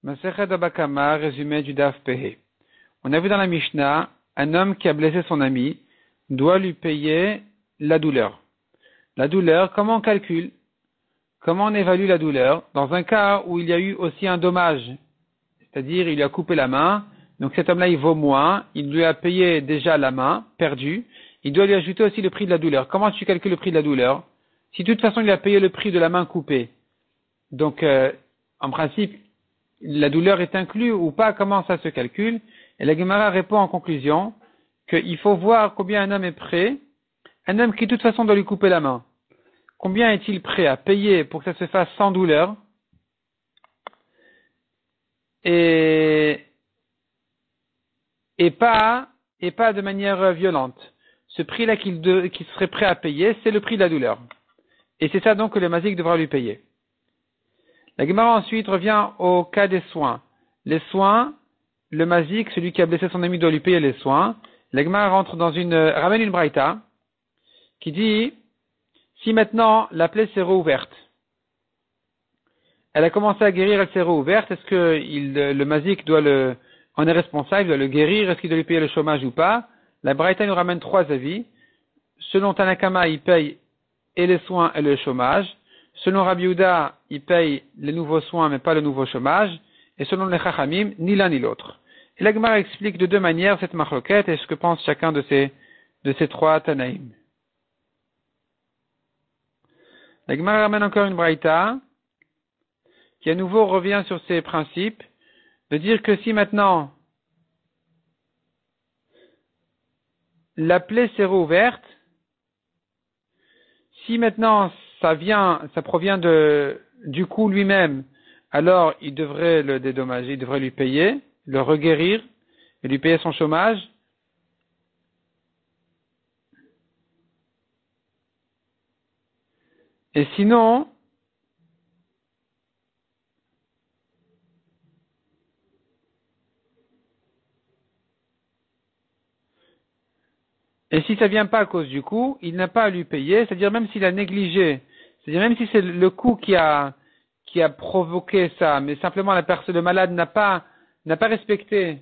Masechet Baba Kama, résumé du Daf Pehe. On a vu dans la Mishnah, un homme qui a blessé son ami doit lui payer la douleur. La douleur, comment on calcule? Comment on évalue la douleur? Dans un cas où il y a eu aussi un dommage, c'est-à-dire il lui a coupé la main, donc cet homme-là il vaut moins, il lui a payé déjà la main, perdue, il doit lui ajouter aussi le prix de la douleur. Comment tu calcules le prix de la douleur? Si de toute façon il a payé le prix de la main coupée, donc en principe, la douleur est inclue ou pas, comment ça se calcule? Et la Gemara répond en conclusion qu'il faut voir combien un homme est prêt, un homme qui de toute façon doit lui couper la main. Combien est-il prêt à payer pour que ça se fasse sans douleur et pas de manière violente. Ce prix-là qu'il serait prêt à payer, c'est le prix de la douleur. Et c'est ça donc que le mazik devra lui payer. La Gemara ensuite revient au cas des soins. Les soins, le mazik, celui qui a blessé son ami, doit lui payer les soins. La Gemara ramène une braïta qui dit, si maintenant la plaie s'est rouverte, elle a commencé à guérir, elle s'est rouverte, est-ce que le mazik en est responsable, il doit le guérir, est-ce qu'il doit lui payer le chômage ou pas? La braïta nous ramène trois avis. Selon Tanakama, il paye et les soins et le chômage. Selon Rabbi Yehuda, il paye les nouveaux soins mais pas le nouveau chômage. Et selon les Chachamim, ni l'un ni l'autre. Et la Gemara explique de deux manières cette marloquette et ce que pense chacun de ces trois Tanaïm. La Gemara ramène encore une braïta qui à nouveau revient sur ces principes de dire que si maintenant la plaie s'est rouverte, si maintenant ça provient du coup lui-même, alors il devrait le dédommager, il devrait lui payer, le reguérir et lui payer son chômage. Et sinon, et si ça vient pas à cause du coup, il n'a pas à lui payer, c'est-à-dire même s'il a négligé, c'est-à-dire même si c'est le coup qui a provoqué ça, mais simplement le malade n'a pas respecté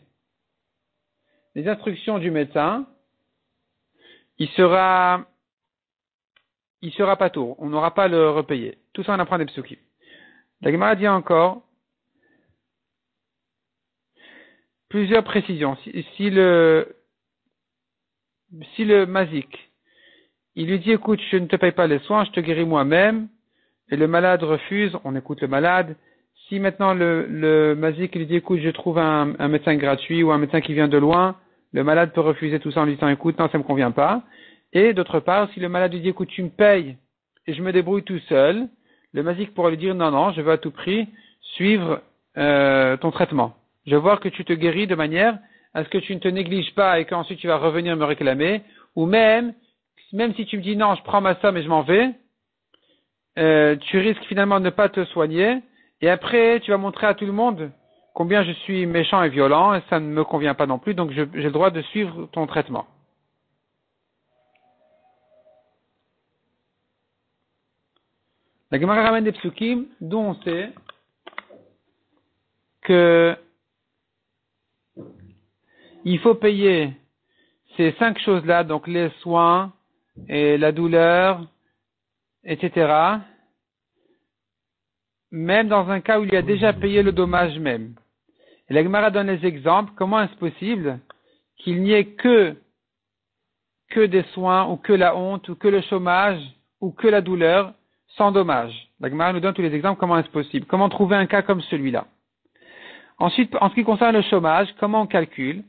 les instructions du médecin, il sera pas tour, on n'aura pas à le repayer. Tout ça on apprend des psukim. La Gemara dit encore plusieurs précisions. Si le mazik, il lui dit écoute, je ne te paye pas les soins, je te guéris moi-même, et le malade refuse, on écoute le malade. Si maintenant le mazik lui dit écoute, je trouve un médecin gratuit ou un médecin qui vient de loin, le malade peut refuser tout ça en lui disant écoute, non, ça me convient pas. Et d'autre part, si le malade lui dit écoute, tu me payes et je me débrouille tout seul, le mazik pourra lui dire non, je veux à tout prix suivre ton traitement. Je veux voir que tu te guéris de manière à ce que tu ne te négliges pas et qu'ensuite tu vas revenir me réclamer, ou même si tu me dis non, je prends ma somme et je m'en vais, tu risques finalement de ne pas te soigner, et après tu vas montrer à tout le monde combien je suis méchant et violent, et ça ne me convient pas non plus, donc j'ai le droit de suivre ton traitement. La Gemara ramène des psukim dont on sait que il faut payer ces 5 choses-là, donc les soins et la douleur, etc., même dans un cas où il a déjà payé le dommage même. Et la Gemara donne les exemples. Comment est-ce possible qu'il n'y ait que des soins, ou que la honte, ou que le chômage, ou que la douleur, sans dommage? La Gemara nous donne tous les exemples. Comment est-ce possible? Comment trouver un cas comme celui-là? Ensuite, en ce qui concerne le chômage, comment on calcule?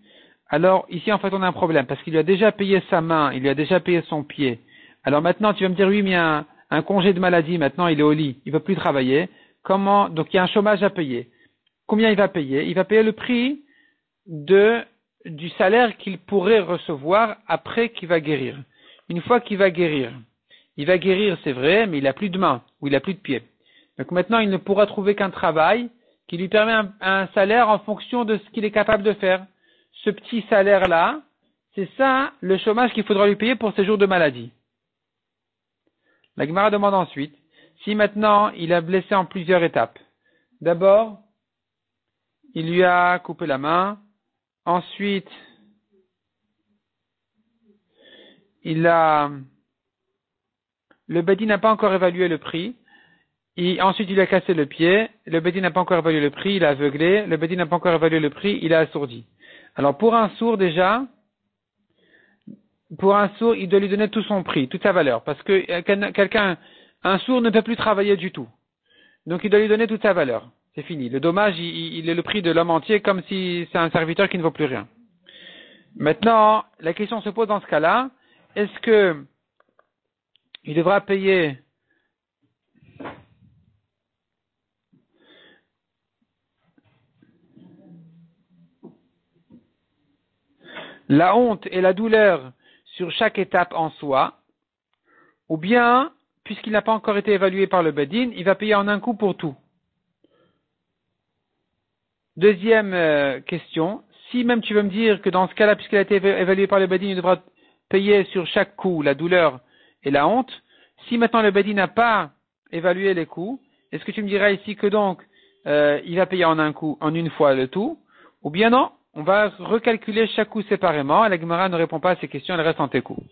Alors, ici, en fait, on a un problème, parce qu'il lui a déjà payé sa main, il lui a déjà payé son pied. Alors maintenant, tu vas me dire, oui, mais il y a un congé de maladie, maintenant il est au lit, il ne peut plus travailler. Donc il y a un chômage à payer. Combien il va payer? Il va payer le prix du salaire qu'il pourrait recevoir après qu'il va guérir. Une fois qu'il va guérir, c'est vrai, mais il n'a plus de main, ou il n'a plus de pied. Donc maintenant, il ne pourra trouver qu'un travail qui lui permet un salaire en fonction de ce qu'il est capable de faire. Ce petit salaire-là, c'est ça le chômage qu'il faudra lui payer pour ses jours de maladie. La Gemara demande ensuite, si maintenant il a blessé en plusieurs étapes. D'abord, il lui a coupé la main. Ensuite, le Bedi n'a pas encore évalué le prix. Ensuite, il lui a cassé le pied. Le Bedi n'a pas encore évalué le prix. Il a aveuglé. Le Bedi n'a pas encore évalué le prix. Il a assourdi. Alors, pour un sourd, déjà, il doit lui donner tout son prix, toute sa valeur. Parce que un sourd ne peut plus travailler du tout. Donc, il doit lui donner toute sa valeur. C'est fini. Le dommage, il est le prix de l'homme entier comme si c'est un serviteur qui ne vaut plus rien. Maintenant, la question se pose dans ce cas-là. Est-ce que il devra payer la honte et la douleur sur chaque étape en soi, ou bien, puisqu'il n'a pas encore été évalué par le Bedin, il va payer en un coup pour tout. Deuxième question, si même tu veux me dire que dans ce cas-là, puisqu'il a été évalué par le Bedin, il devra payer sur chaque coup la douleur et la honte, si maintenant le Bedin n'a pas évalué les coûts, est-ce que tu me diras ici que donc il va payer en un coup, en une fois le tout, ou bien non, on va recalculer chaque coup séparément, et la Gemara ne répond pas à ces questions, elle reste en tes coups.